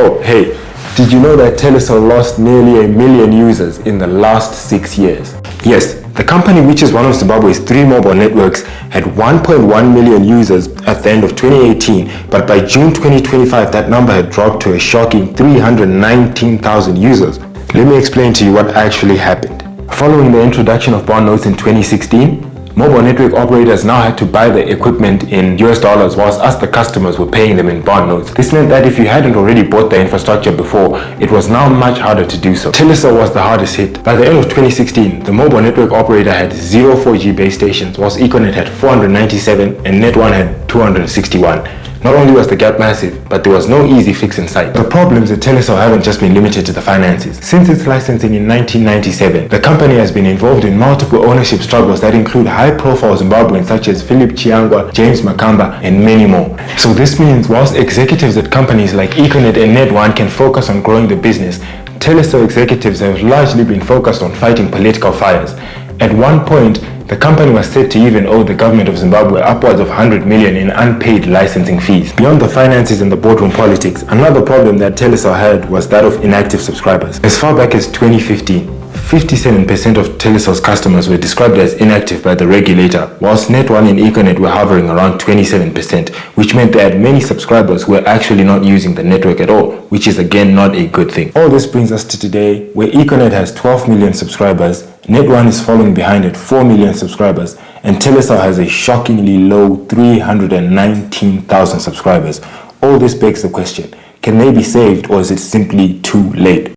Oh, hey, did you know that Telecel lost nearly 1 million users in the last 6 years? Yes, the company, which is one of Zimbabwe's 3 mobile networks, had 1.1 million users at the end of 2018, but by June 2025 that number had dropped to a shocking 319,000 users. Let me explain to you what actually happened. Following the introduction of bond notes in 2016, mobile network operators now had to buy the equipment in US dollars, whilst us, the customers, were paying them in bond notes. This meant that if you hadn't already bought the infrastructure before, it was now much harder to do so. Telecel was the hardest hit. By the end of 2016, the mobile network operator had 0 4G base stations, whilst Econet had 497 and Net1 had 261. Not only was the gap massive, but there was no easy fix in sight. The problems at Telecel haven't just been limited to the finances. Since its licensing in 1997, the company has been involved in multiple ownership struggles that include high-profile Zimbabweans such as Philip Chiangwa, James Makamba, and many more. So this means whilst executives at companies like Econet and Net1 can focus on growing the business, Telecel executives have largely been focused on fighting political fires. At one point, the company was said to even owe the government of Zimbabwe upwards of 100 million in unpaid licensing fees. Beyond the finances and the boardroom politics, another problem that Telecel had was that of inactive subscribers. As far back as 2015, 57% of Telecel's customers were described as inactive by the regulator, whilst Net1 and Econet were hovering around 27%, which meant that many subscribers were actually not using the network at all, which is again not a good thing. All this brings us to today, where Econet has 12 million subscribers, Net1 is following behind at 4 million subscribers, and Telecel has a shockingly low 319,000 subscribers. All this begs the question, can they be saved, or is it simply too late?